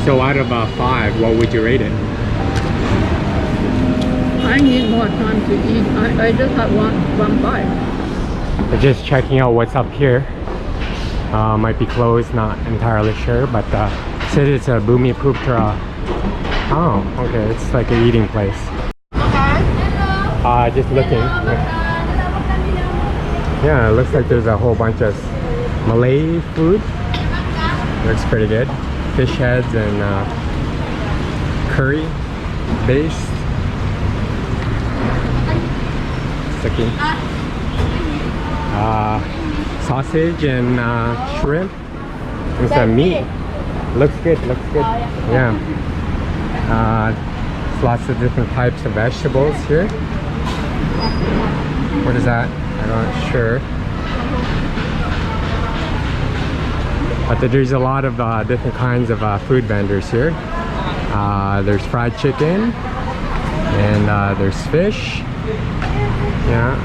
So out of 5, what would you rate it? I need more time to eat. I just had one bite. We're just checking out what's up here. Might be closed, not entirely sure, but said it's a Bumi Putra. Oh, okay, it's like an eating place. Just looking. Yeah, it looks like there's a whole bunch of Malay food. Looks pretty good. Fish heads and curry based. Sticky. Sausage and shrimp. There's some meat. Looks good, looks good. Yeah. Lots of different types of vegetables here. What is that? I'm not sure. But there's a lot of different kinds of food vendors here. There's fried chicken and there's fish. Yeah,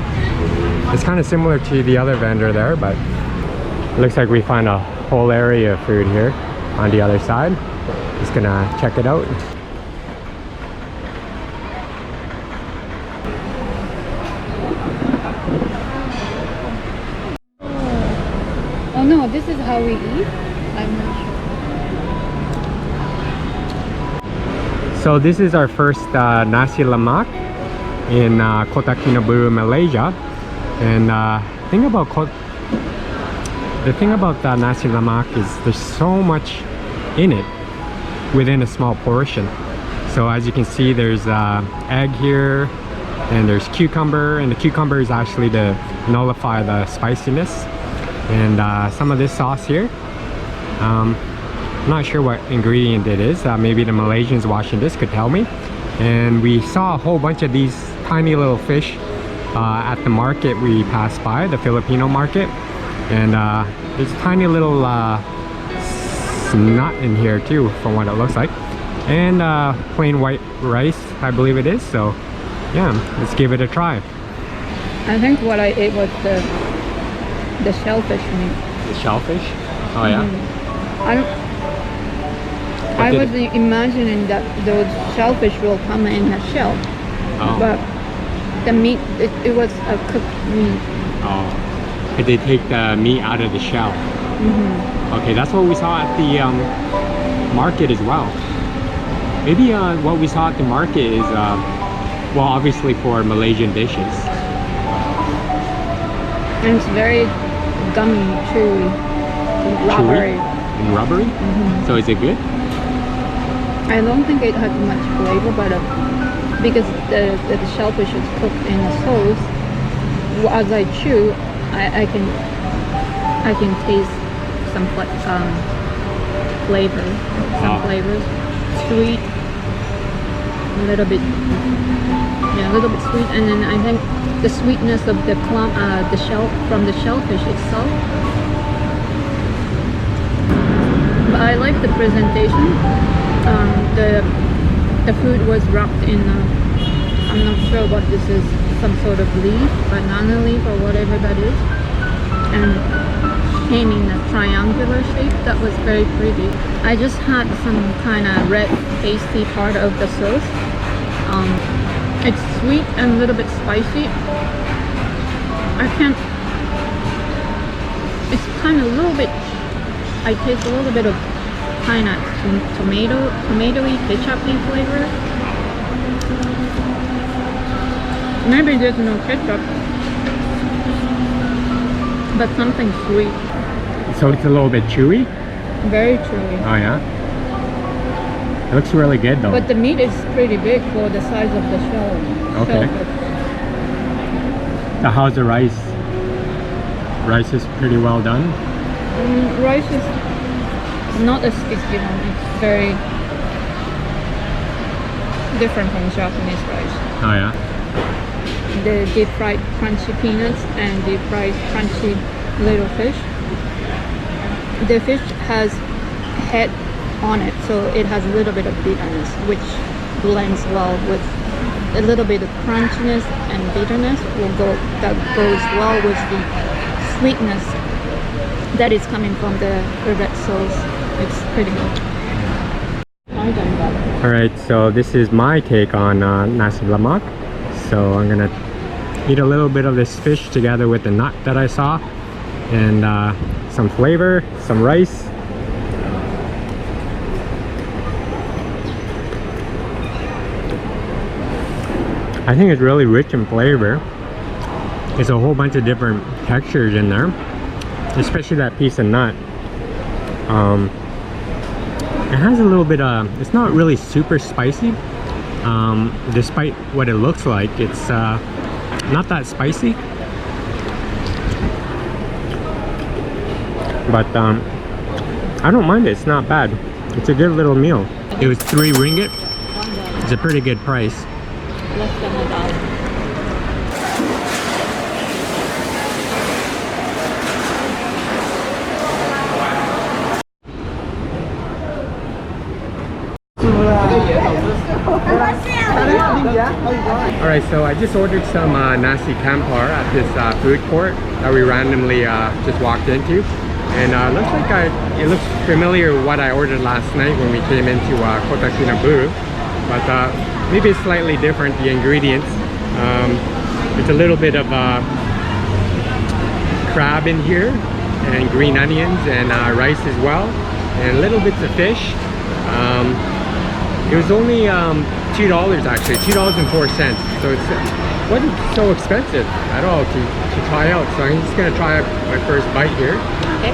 it's kind of similar to the other vendor there, but it looks like we find a whole area of food here on the other side. Just gonna check it out. Oh no, this is how we eat? I'm not sure. So this is our first Nasi Lemak in Kota Kinabalu, Malaysia. And the thing about Nasi Lemak is there's so much in it within a small portion. So as you can see, there's egg here and there's cucumber, and the cucumber is actually to nullify the spiciness. And some of this sauce here, I'm not sure what ingredient it is. Maybe the Malaysians watching this could tell me. And we saw a whole bunch of these tiny little fish at the market we passed by, the Filipino market. And there's a tiny little nut in here too, from what it looks like. And plain white rice, I believe it is. So yeah, let's give it a try. I think what I ate was the shellfish meat. The shellfish? Oh yeah? I was imagining that those shellfish will come in a shell. Oh. But the meat, it was a cooked meat. Oh. Did they take the meat out of the shell? Okay, that's what we saw at the market as well. Maybe what we saw at the market is, well, obviously for Malaysian dishes. And it's very gummy, chewy, rubbery. And rubbery? So is it good? I don't think it has much flavor, but because the shellfish is cooked in the sauce, as I chew, I can taste some flavor, flavors, sweet, a little bit sweet, and then I think the sweetness of the from the shellfish itself. But I like the presentation. The food was wrapped in I'm not sure what this is, some sort of leaf, banana leaf or whatever that is, and came in a triangular shape. That was very pretty. I just had some kind of red pasty part of the sauce. It's sweet and a little bit spicy. It's kind of a little bit, I taste a little bit of kind of tomatoey, ketchup-y flavor. Maybe there's no ketchup, but something sweet. So it's a little bit chewy? Very chewy. Oh yeah? It looks really good though. But the meat is pretty big for the size of the shell. Okay. So how's the rice? Rice is pretty well done? Rice is not a sticky one. It's very different from Japanese rice. Oh yeah? The deep fried crunchy peanuts and deep fried crunchy little fish. The fish has head on it, so it has a little bit of bitterness, which blends well with a little bit of crunchiness and bitterness. That goes well with the sweetness that is coming from the red sauce. It's pretty good. Alright, so this is my take on Nasi Lemak. So I'm gonna eat a little bit of this fish together with the nut that I saw, and some flavor, some rice. I think it's really rich in flavor. There's a whole bunch of different textures in there, especially that piece of nut. It has a little bit of, it's not really super spicy, despite what it looks like. It's not that spicy, but I don't mind it. It's not bad. It's a good little meal. It was 3 ringgit. It's a pretty good price. Less than $1. Alright, so I just ordered some nasi campur at this food court that we randomly just walked into, and looks like it looks familiar with what I ordered last night when we came into Kota Kinabalu, but maybe it's slightly different, the ingredients. It's a little bit of crab in here, and green onions, and rice as well, and little bits of fish. It was only $2 actually, $2.04. So it wasn't so expensive at all to try out. So I'm just gonna try my first bite here. Okay.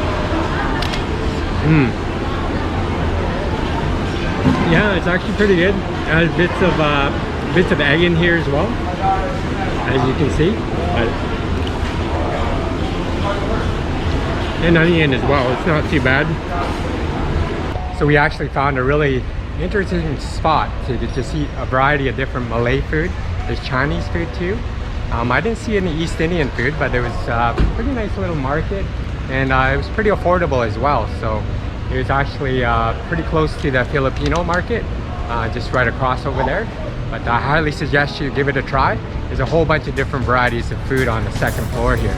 Yeah, it's actually pretty good. It has bits of egg in here as well, as you can see. And onion as well. It's not too bad. So we actually found a really interesting spot to just eat a variety of different Malay food. There's Chinese food too. I didn't see any East Indian food, but there was a pretty nice little market, and it was pretty affordable as well. So it was actually pretty close to the Filipino market, just right across over there. But I highly suggest you give it a try. There's a whole bunch of different varieties of food on the second floor here.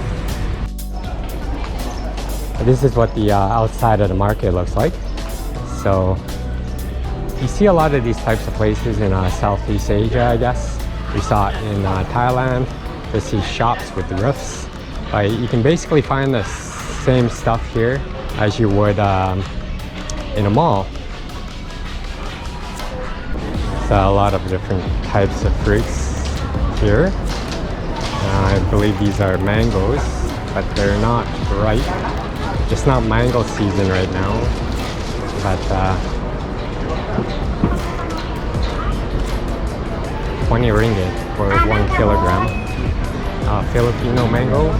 This is what the outside of the market looks like. So you see a lot of these types of places in Southeast Asia, I guess. We saw it in Thailand. There's these shops with roofs. You can basically find the same stuff here as you would in a mall. So a lot of different types of fruits here. I believe these are mangoes, but they're not ripe. It's not mango season right now, but 20 ringgit for 1 kilogram. Filipino mango.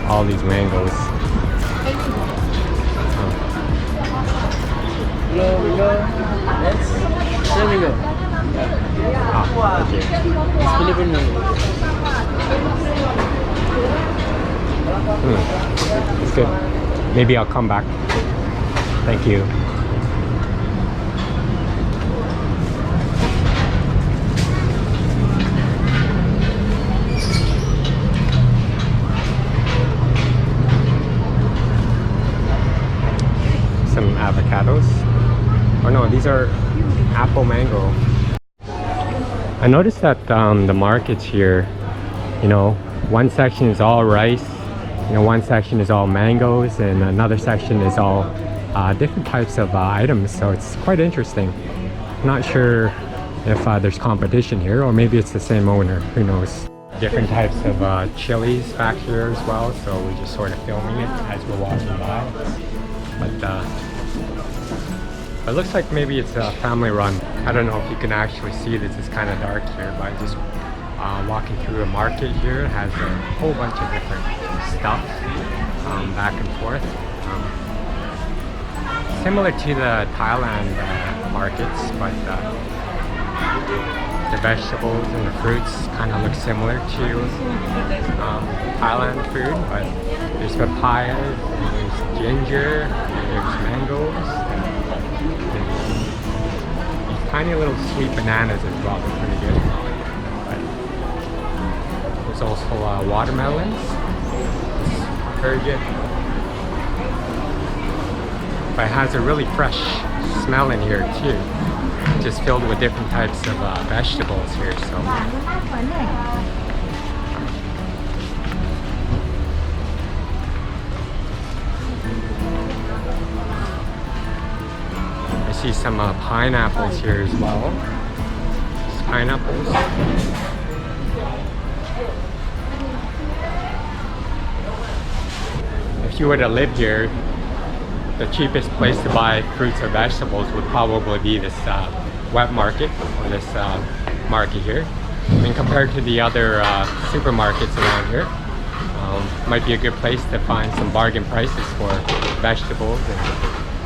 All these mangoes. There we go. Okay. It's Philippine mango. It's good. Maybe I'll come back. Thank you. Some avocados. Oh no, these are apple mango. I noticed that the markets here, you know, one section is all rice, you know, one section is all mangoes, and another section is all different types of items. So it's quite interesting. Not sure if there's competition here, or maybe it's the same owner, who knows. Different types of chilies back here as well, so we're just sort of filming it as we're walking by. But it looks like maybe it's a family run. I don't know if you can actually see this, it's kind of dark here, but just walking through a market here. It has a whole bunch of different stuff back and forth. Similar to the Thailand markets, but the vegetables and the fruits kind of look similar to Thailand food, but there's papayas, and there's ginger, and there's mangoes. These tiny little sweet bananas as well, they're pretty good. But there's also watermelons, very good. but it has a really fresh smell in here too. Just filled with different types of vegetables here. So I see some pineapples here as well. Just pineapples. If you were to live here, the cheapest place to buy fruits or vegetables would probably be this wet market, or this market here. I mean, compared to the other supermarkets around here, might be a good place to find some bargain prices for vegetables and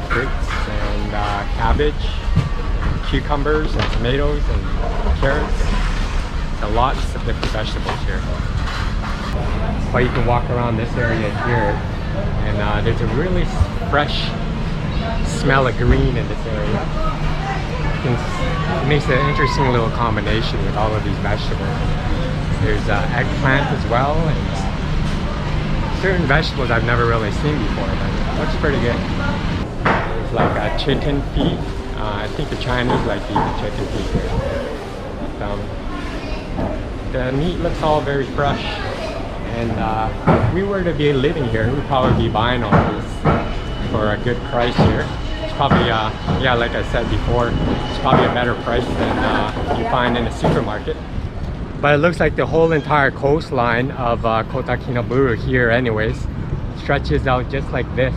fruits and cabbage, and cucumbers and tomatoes and carrots. So lots of different vegetables here. But you can walk around this area here, and there's a really fresh smell of green in this area. It makes an interesting little combination with all of these vegetables. There's eggplant as well, and certain vegetables I've never really seen before, but it looks pretty good. There's like a chicken feet. I think the Chinese like to eat the chicken feet here. The meat looks all very fresh, and if we were to be living here, we'd probably be buying all these for a good price here. It's probably, yeah, like I said before, it's probably a better price than you find in a supermarket. But it looks like the whole entire coastline of Kota Kinabalu here anyways stretches out just like this.